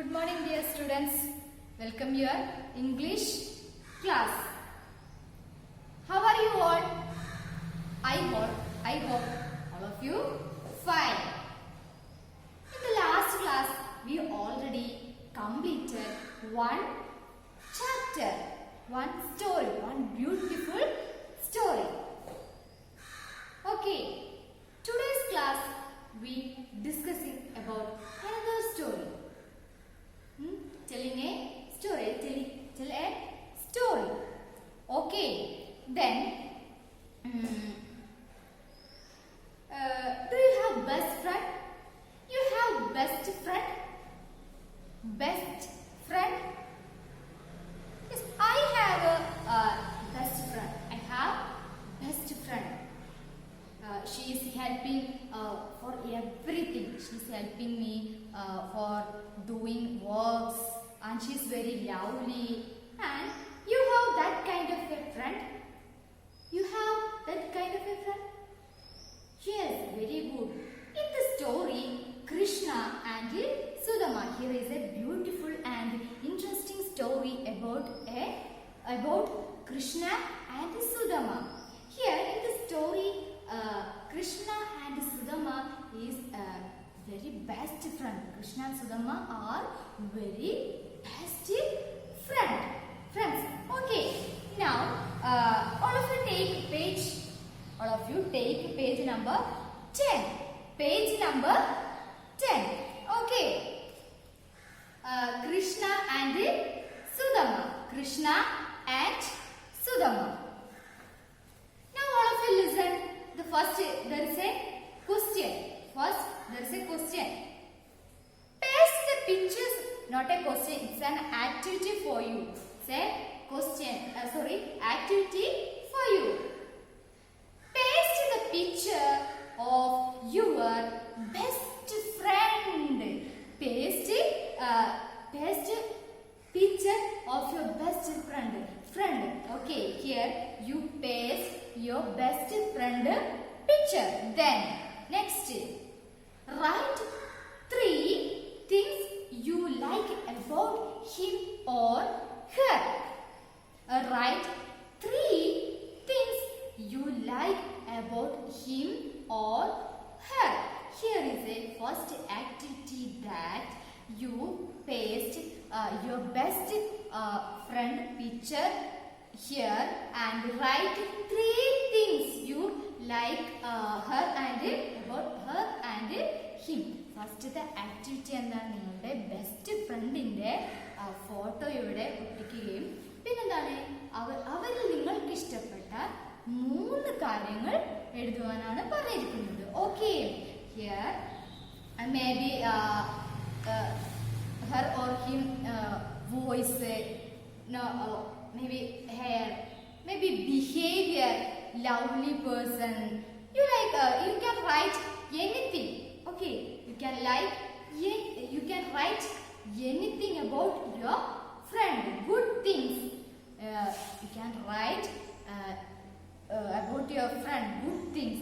Good morning, dear students. Welcome your English class. How are you all? I hope all of you fine. In the last class, we already completed one chapter, one story, one beautiful story. Okay, today's class we discussing about another story. Telling a story. Tell a story. Okay. Then, do you have best friend? You have best friend? Best friend? Yes, I have a best friend. I have best friend. She is helping for everything. She is helping me for doing works, and she is very lovely. And you have that kind of a friend? You have that kind of a friend? Yes, very good. In the story, Krishna and Sudama. Here is a beautiful and interesting story about Krishna and Sudama. Here in the story, Krishna and Sudama is very best friend. Krishna and Sudama are very best friends. Okay. Now, all of you take page number 10. Page number 10. Okay. Krishna and Sudama. Krishna and Sudama. Now all of you listen. The first there is a question. Paste the pictures. Not a question. It's an activity for you. Say question. Activity for you. Paste the picture of your best friend. Paste picture of your best friend. Okay, here you paste your best friend picture. Then next, write 3 things you like about him or her. Write 3 things you like about him or her. Here is a first activity that you paste your best friend picture here and write 3 things you like her and about her and him. First the activity എന്താണ് നിങ്ങളുടെ best ഫ്രണ്ടിന്റെ photo ഇവിടെ ഒട്ടിക്കുകയും പിന്നെന്താണ് അവരിൽ നിങ്ങൾക്ക് ഇഷ്ടപ്പെട്ട 3 കാര്യങ്ങൾ എഴുതുവാനാണ് പറഞ്ഞിരിക്കുന്നത്. Okay, here maybe her or him voice, maybe hair, maybe behavior, lovely person. You can write anything. Okay, you can write anything about your friend, good things. You can write about your friend, good things.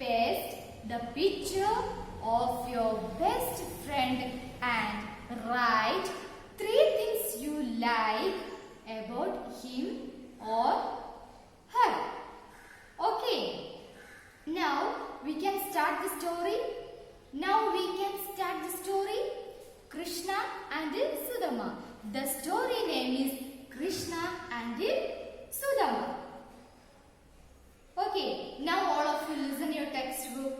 Paste the picture of your best friend and write 3 things you like about him or her. Okay. Now we can start the story. Krishna and Sudama. The story name is Krishna and Sudama. Okay. Now all of you listen your textbook.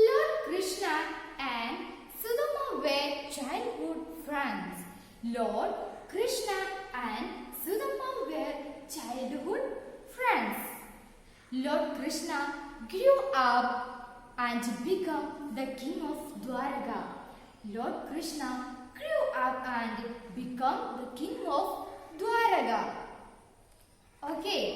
Lord Krishna and Sudama were childhood friends. Lord Krishna and Sudama were childhood friends. Lord Krishna grew up and became the king of Dwarka. Lord Krishna grew up and became the king of Dwarka. Okay.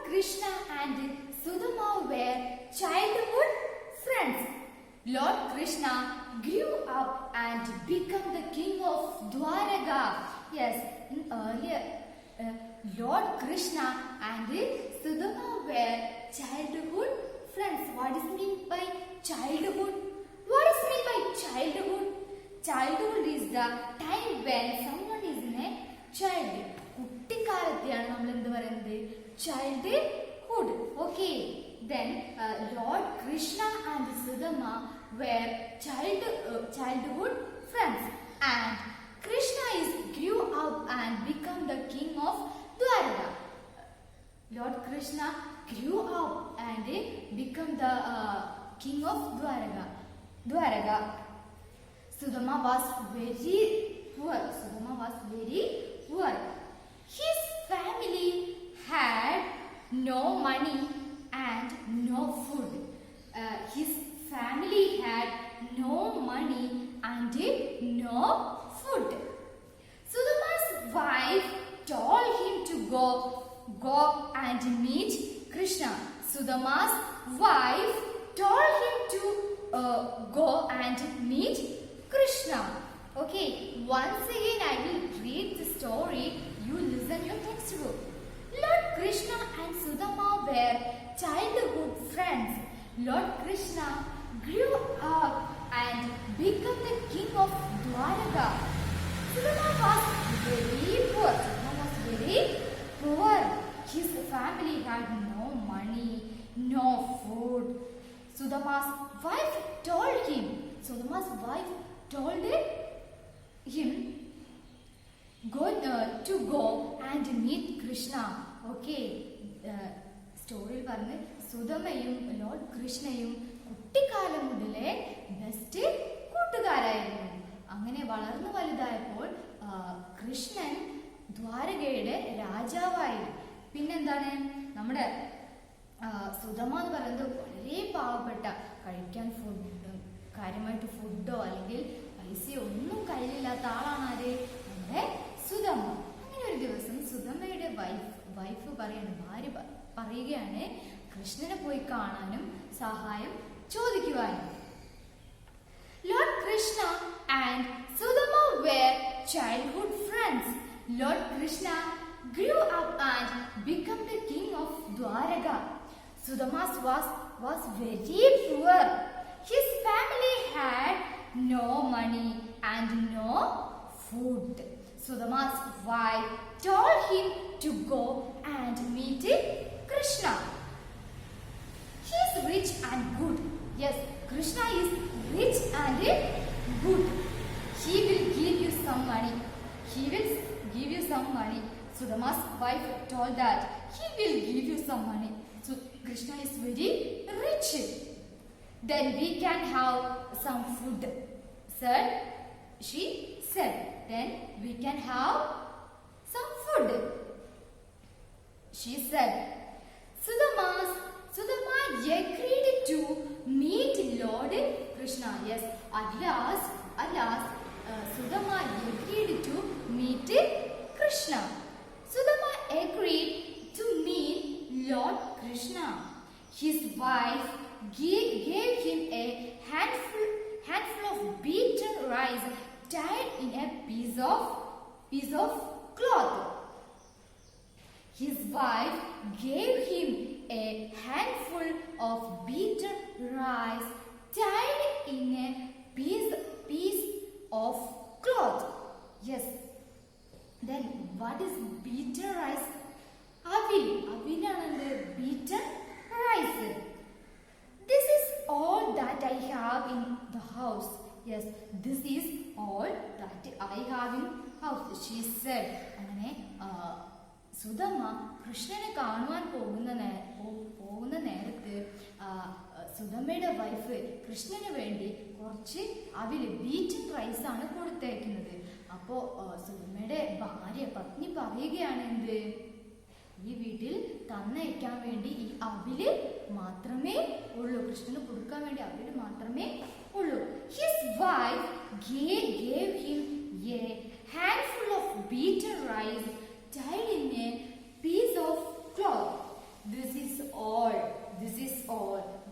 Krishna and Sudama were childhood friends. Lord Krishna grew up and became the king of Dwaraka. Yes, in earlier, Lord Krishna and Sudama were childhood friends. What is meant by childhood? What is meant by childhood? Childhood is the time when someone is in a child. കുട്ടിക്കാലത്തെയാണ് നമ്മൾ എന്ത് പറയുന്നത്? Childhood. Okay. Then Lord Krishna and Sudama were childhood friends, and Krishna grew up and became the king of Dwaraka. Lord Krishna grew up and became the king of Dwaraka. Sudama was very poor. His family had no money and no food. His family had no money and no food. Sudama's wife told him to go and meet Krishna. Sudama's wife told him to go and meet Krishna. Okay, once again I will read the story. You listen your textbook. Lord Krishna and Sudama were childhood friends. Lord Krishna grew up and became the king of Dwaraka. Sudama was very poor. His family had no money, no food. Sudama's wife told him to go and meet Krishna. Okay, സ്റ്റോറിയിൽ പറഞ്ഞ് സുധമയും Lord കൃഷ്ണയും കുട്ടിക്കാലം മുതലേ best കൂട്ടുകാരായിരുന്നു. അങ്ങനെ വളർന്നു വലുതായപ്പോൾ കൃഷ്ണൻ ദ്വാരകയുടെ രാജാവായി. പിന്നെന്താണ്, നമ്മുടെ സുധമ എന്ന് പറയുന്നത് വളരെ പാവപ്പെട്ട, കഴിക്കാൻ കാര്യമായിട്ട് ഫുഡോ അല്ലെങ്കിൽ പൈസയോ ഒന്നും കയ്യിലില്ലാത്ത ആളാണ് ആര്? നമ്മുടെ സുധമ. അങ്ങനെ ഒരു ദിവസം സുധമയുടെ വൈഫ് ഭാര്യ പറയുകയാണ് കൃഷ്ണനെ പോയി കാണാനും സഹായം ചോദിക്കുവാനും. Lord Krishna and Sudama were childhood friends. Lord Krishna grew up and became the king of Dwaraka. Sudama was very poor. His family had no money and no food. Sudama's wife told him to go and meet Krishna. He is rich and good. Yes, Krishna is rich and good. He will give you some money. Sudama's wife told that he will give you some money. So Krishna is very rich. Then we can have some food. She said, then we can have some food. She said, Sudama agreed to meet Lord Krishna. Yes, at last, Sudama agreed to meet Krishna. Sudama agreed to meet Lord Krishna. His wife gave him a handful of beaten rice tied in a piece of cloth. His wife gave him a handful of beaten rice tied in a piece of cloth. Yes. Then what is beaten rice? Avilana beaten rice. This is all that I have in the house. Yes, this is all that I have in house. She said. അങ്ങനെ സുധമ കൃഷ്ണനെ കാണുവാൻ പോകുന്ന നേരത്ത് സുധമ്മയുടെ wife കൃഷ്ണന് വേണ്ടി കുറച്ച് beaten rice ആണ് കൊടുത്തേക്കുന്നത്. അപ്പോ സുധമ്മയുടെ പത്നി പറയുകയാണ് എന്ത്, ഈ വീട്ടിൽ തന്നയക്കാൻ വേണ്ടി ഈ അവില് മാത്രമേ ഉള്ളൂ, കൃഷ്ണന് കൊടുക്കാൻ വേണ്ടി അവില് മാത്രമേ ഉള്ളൂ. His wife gave him a handful of beaten rice tied in a piece of cloth. This is all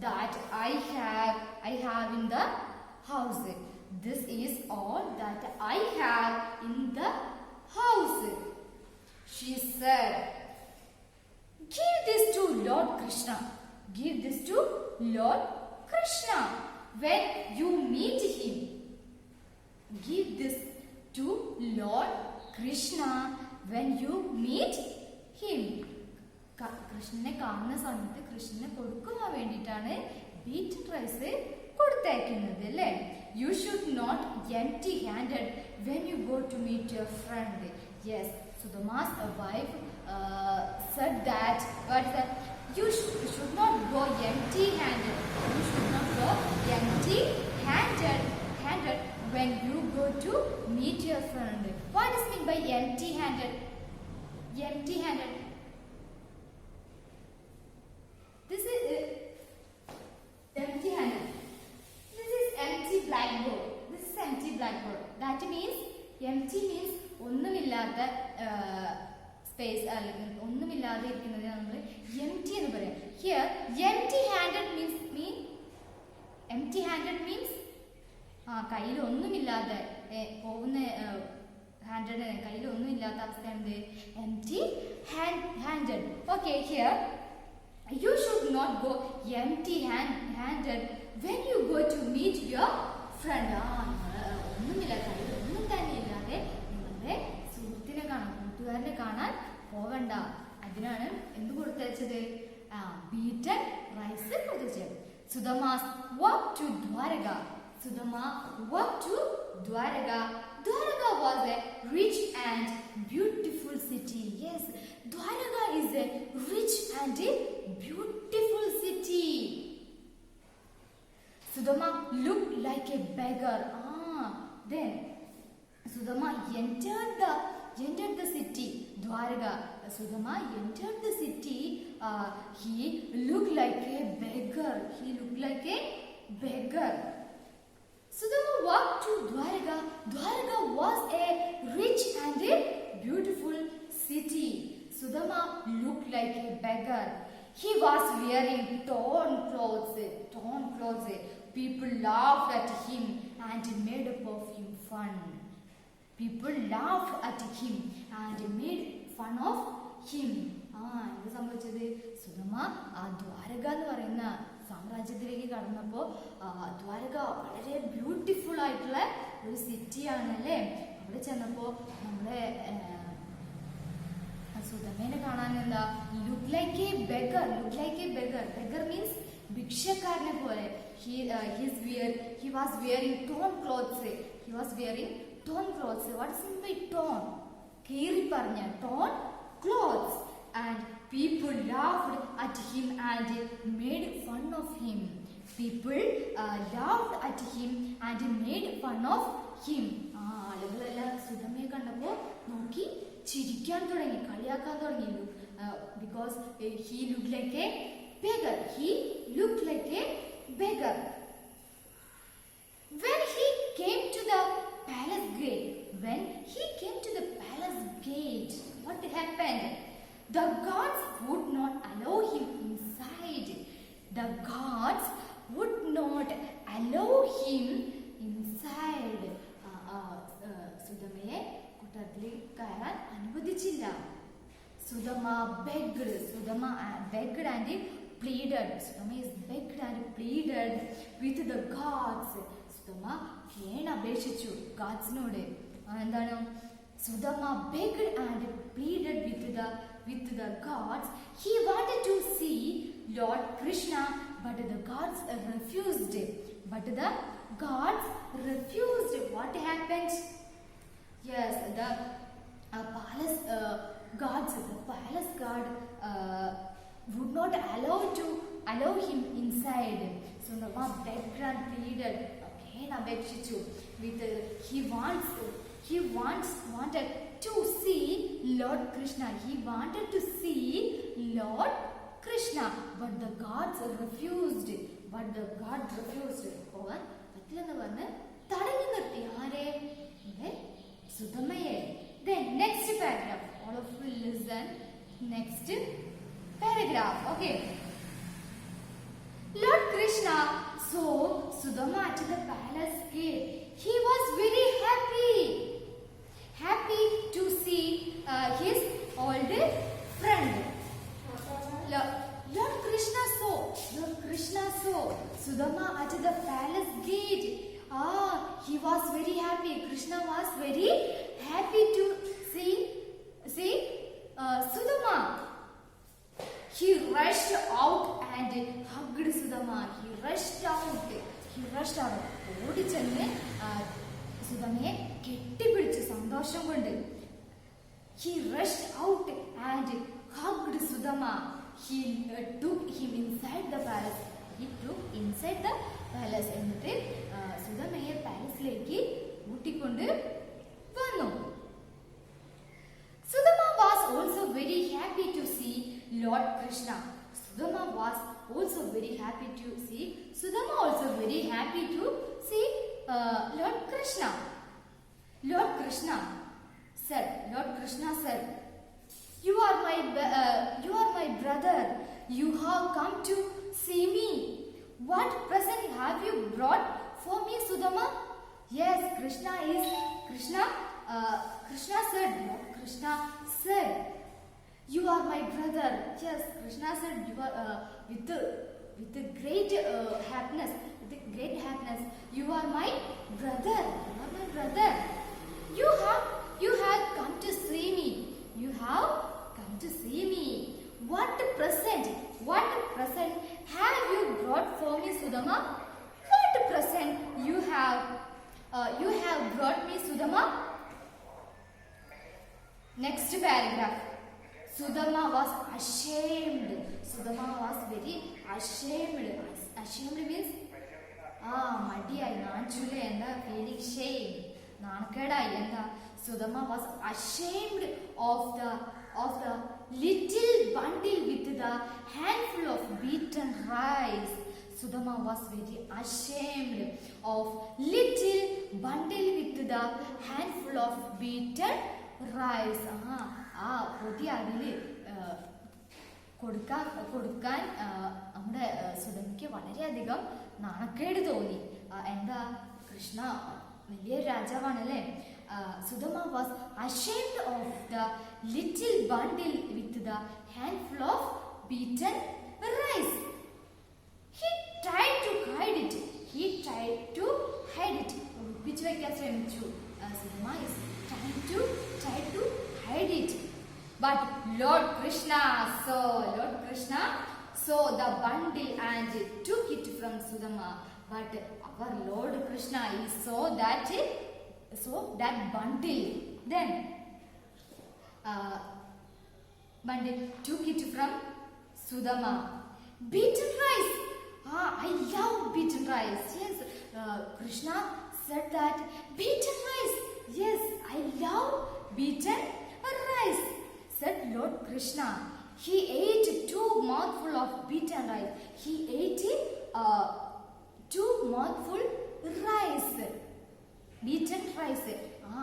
that I have I have in the house. This is all that I have in the house. She said, give this to Lord Krishna. Give this to Lord Krishna when you meet him. Give this to Lord Krishna when you meet him. കൃഷ്ണനെ കാണുന്ന സമയത്ത് കൃഷ്ണനെ കൊടുക്കാൻ വേണ്ടിയിട്ടാണ് ബീറ്റഡ് rice കൊടുത്തയക്കുന്നത് അല്ലേ? You should not empty handed when you go to meet your friend. Yes, Sudama's wife said that, but you should not go empty handed. You should not go empty handed when you go to meet your friend. What is mean by empty handed? Empty handed. This is empty handed. This is empty blackboard. This is empty blackboard. That means empty means ഒന്നുമില്ലാത്ത space അല്ലെങ്കിൽ ഒന്നുമില്ലാതെ ഇരിക്കുന്നത് നമ്മൾ empty എന്ന് പറയാം. Here empty handed means കയ്യിൽ ഒന്നുമില്ലാതെ പോകുന്ന ഹാൻഡഡ് കയ്യിൽ ഒന്നുമില്ലാത്ത അവസ്ഥയാണ് empty handed. Okay, here you should not go empty handed when you go to meet your friend. ഒന്നുമില്ല, കയ്യിൽ ഒന്നും തന്നെ ഇല്ലാതെ നിങ്ങളുടെ സുഹൃത്തിനെ കാണാൻ, കൂട്ടുകാരനെ കാണാൻ പോവണ്ട. അതിനാണ് എന്ത് കൊടുത്തയച്ചത്? ബീറ്റഡ് റൈസ് കൊടുത്തയച്ചത്. Sudama walked to Dwaraka. Sudama walked to Dwaraka. Dwaraka was a rich and beautiful city. Yes, Dwaraka is a rich and a beautiful city. Sudama looked like a beggar. Then Sudama entered the city, Dwaraka. Sudama entered the city. He looked like a beggar. Sudama walked to Dwaraka. Dwaraka was a rich and a beautiful city. Sudama looked like a beggar. He was wearing torn clothes. People laughed at him and made him fun. People laughed at him and made fun of him. എന്ത് സംഭവിച്ചത്? സുധമ ദ്വാരക എന്ന് പറയുന്ന സാമ്രാജ്യത്തിലേക്ക് കടന്നപ്പോൾ ദ്വാരക വളരെ beautiful ആയിട്ടുള്ള ഒരു സിറ്റിയാണ് അല്ലേ? അവിടെ ചെന്നപ്പോൾ നമ്മുടെ സുധമേനെ കാണാൻ എന്താ? Look like a beggar. Beggar means ഭിക്ഷക്കാരനെ പോലെ. He was wearing torn clothes. What is meant by torn? കീറി പറഞ്ഞ torn clothes. And people laughed at him and made fun of him. ആളുകളെല്ലാം സുധമയെ കണ്ടപ്പോൾ നോക്കി ചിരിക്കാൻ തുടങ്ങി, കളിയാക്കാൻ തുടങ്ങി. Because he looked like a beggar. When he came to the palace gate, what happened? The guards would not allow him inside. സുധമയെ കൂട്ടത്തിൽ കയറാൻ അനുവദിച്ചില്ല. Sudama begged and pleaded. Sudama is begged and pleaded with the gods. Sudama കേണപേക്ഷിച്ചു ഗാഡ്സിനോട്. എന്താണ്? Sudama begged and pleaded with the gods. He wanted to see Lord Krishna, but the gods refused. What happened? Yes, the palace guards, would not allow him inside. So Sudama begged and pleaded. He wanted to see Lord Krishna. But the gods refused. പോകാൻ പറ്റില്ലെന്ന് പറഞ്ഞ് തടഞ്ഞു നിർത്തി. ആരെ? സുധമയെ. Then next paragraph. All of you listen. Next paragraph. Okay. Lord Krishna saw Sudama at the palace gate. He was very happy. Happy to see his old friend. Lord Krishna saw Sudama at the palace gate. He was very happy. Krishna was very happy to see Sudama. He rushed out and hugged Sudama. He rushed out. ഓടി ചെന്ന് സുധമയെ കെട്ടിപ്പിടിച്ച് സന്തോഷം കൊണ്ട്. He rushed out and hugged Sudama. He took him inside the palace. എന്നിട്ട് സുധമയെ പാലസിലേക്ക് കൂട്ടിക്കൊണ്ട് വന്നു. Sudama was also very happy to see Lord Krishna. Sudama also very happy to see Lord Krishna. Lord Krishna said, you are my brother. You have come to see me. What present have you brought for me, Sudama? Yes, Krishna said. Lord Krishna said, you are my brother. Yes, Krishna said, you are with great happiness. You are my brother. You have come to see me. What present have you brought for me, Sudama? What present you have brought me, Sudama? Next paragraph. Sudama was ashamed. Sudama was very ashamed. Ashamed means മടിയായി, നാണച്ചൂല, എന്താ feeling shame, നാണക്കേടായി, എന്താ. Sudama was ashamed of the little bundle with the handful of beaten rice. Sudama was very ashamed of little bundle with the handful of beaten rice. പുതിയ അടിയിൽ കൊടുക്കാൻ നമ്മുടെ സുധമയ്ക്ക് വളരെയധികം നാണക്കേട് തോന്നി. എന്താ, കൃഷ്ണ വലിയൊരു രാജാവാണല്ലേ. Sudama was ashamed of the little bundle with the handful of beaten rice. He tried to hide it. ഒളിപ്പിച്ചു വയ്ക്കാൻ ശ്രമിച്ചു. Sudama is trying to hide it. But Lord Krishna saw the bundle and took it from Sudama. But our Lord Krishna, he saw that bundle. Then bundle took it from Sudama. Beaten rice. I love beaten rice. Yes, Krishna said that beaten rice. Yes, I love beaten rice, said Lord Krishna. He ate 2 mouthfuls of beaten rice. He ate 2 mouthfuls rice. Beaten rice.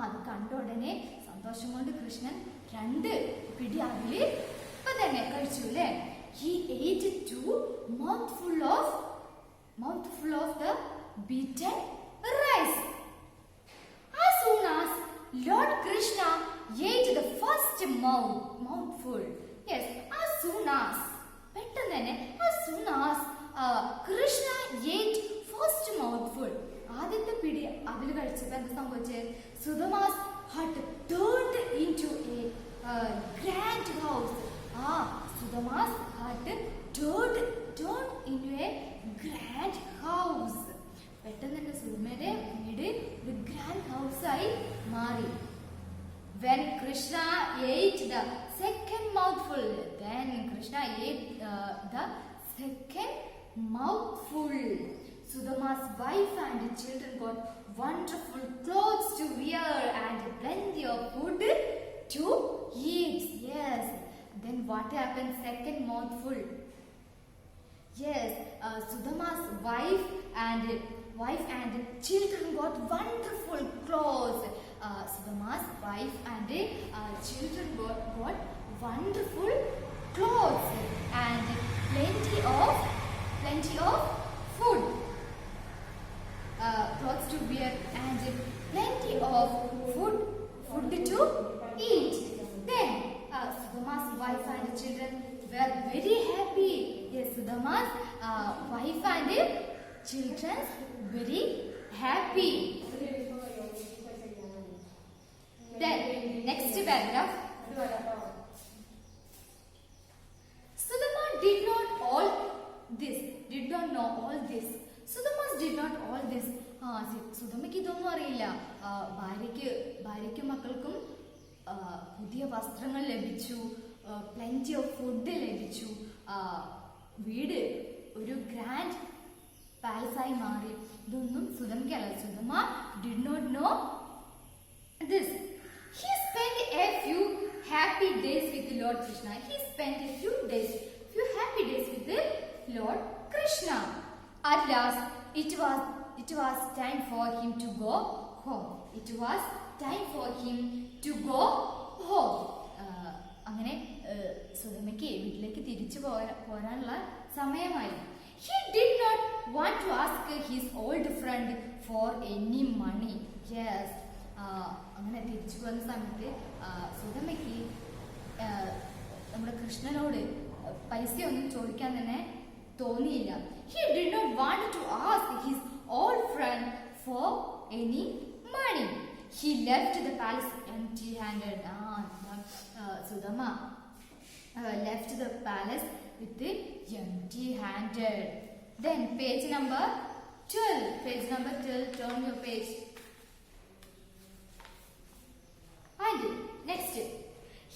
അത് കണ്ട ഉടനെ സന്തോഷം കൊണ്ട് കൃഷ്ണൻ 2 പിടി അതില് ഇപ്പൊ തന്നെ കഴിച്ചു അല്ലേ. He ate 2 mouthfuls of the beaten rice. As soon as Lord Krishna ate the first mouthful. Yes, as soon as Krishna ate first mouthful. ആദ്യത്തെ പിടി അതിൽ കഴിച്ചപ്പോൾ എന്താ സംഭവിച്ചത്? Sudama's hut turned into a grand house. Sudama's hut turned into a grand house. പെട്ടെന്ന് തന്നെ സുധമയുടെ വീട് ഒരു ഗ്രാൻഡ് ഹൗസ് ആയി മാറി. When Krishna ate the second mouthful, Sudama's wife and children got wonderful clothes to wear and plenty of food to eat. Yes. Then what happened? Second mouthful. Yes, Sudama's wife and children got wonderful clothes. Sudama's wife and children got wonderful clothes and plenty of food. of food to eat. Then Sudama's wife and children were very happy. Yes, Sudama's wife and children very happy. Then next paragraph. Sudama did not know all this. Sudama did not all this. സുധമയ്ക്ക് ഇതൊന്നും അറിയില്ല. ഭാര്യയ്ക്കും മക്കൾക്കും പുതിയ വസ്ത്രങ്ങൾ ലഭിച്ചു, plenty of food ലഭിച്ചു, വീട് ഒരു ഗ്രാൻഡ് പാലസായി മാറി. ഇതൊന്നും സുധമയ്ക്കല്ല. Sudama did not know this. He spent a few happy days with Lord Krishna. He spent a few happy days with the Lord Krishna. At last, it was time for him to go home. It was time for him to go home. അങ്ങനെ സുധമയ്ക്ക് വീട്ടിലേക്ക് തിരിച്ചു പോരാനുള്ള സമയമായി. He did not want to ask his old friend for any money. Yes. അങ്ങനെ തിരിച്ചു പോകുന്ന സമയത്ത് സുധമയ്ക്ക് നമ്മുടെ കൃഷ്ണനോട് പൈസയൊന്നും ചോദിക്കാൻ തന്നെ തോന്നിയില്ല. He did not want to ask his old friend for any money. He left the palace empty-handed. Sudama left the palace with empty-handed. Then page number 12. Page number 12. Turn your page. And next,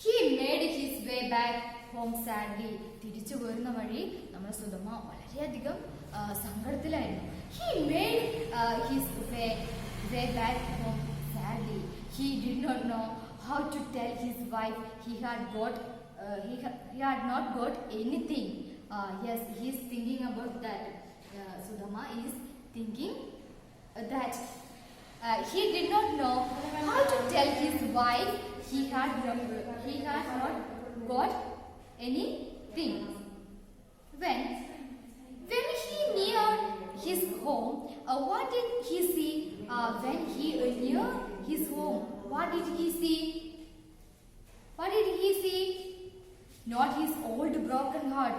he made his way back home sadly. തിരിച്ചു പോരുന്ന വഴി നമ്മുടെ സുധമ വളരെയധികം സങ്കടത്തിലായിരുന്നു. He made his way back home sadly. He did not know how to tell his wife he had not got anything. Yes, he is thinking about that. Sudama is thinking that he did not know how to tell his wife he had not got anything. When he neared his home, what did he see? When he neared his home, what did he see? What did he see? Not his old broken heart,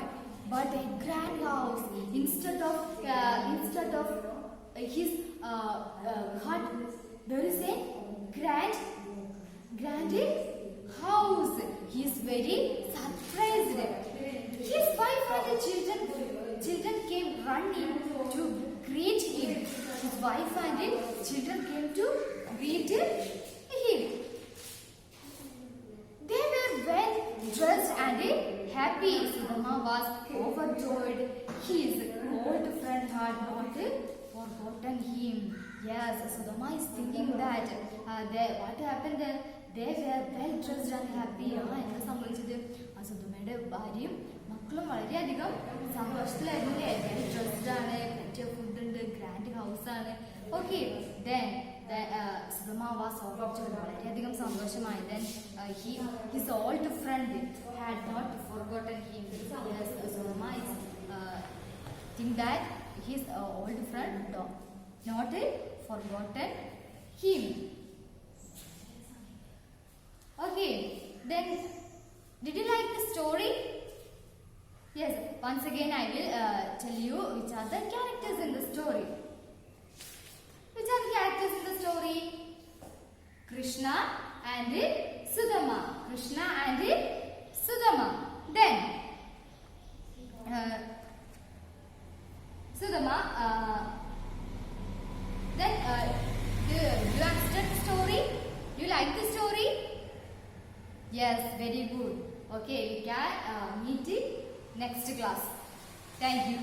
but a grand house. Instead of his heart, there is a grand house. He is very surprised. His wife and children came running to greet him. His wife and children came to greet him. They were well dressed and happy. Sudama was overjoyed. His old friend had not forgotten him. Yes, Sudama is thinking that what happened? They were well dressed and happy. എന്താ സംഭവിച്ചത്? സുധമയുടെ ഭാര്യയും മക്കളും വളരെയധികം സന്തോഷത്തിലായിരുന്നു. Well dressed ആണ്, plenty of food ഉണ്ട്, grand house ആണ്. Okay, then Sudama was overjoyed. വളരെയധികം സന്തോഷമായി. Then his old friend had not forgotten him. Yes, Sudama is think that his old friend not forgotten him. Okay, then did you like the story? Yes, once again I will tell you which are the characters in the story. Which are the characters in the story? Krishna and Sudama. Krishna and Sudama. Then Sudama. Then do you understand the story? Do you like the story? Yes, very good. Okay, we can meet in next class. Thank you.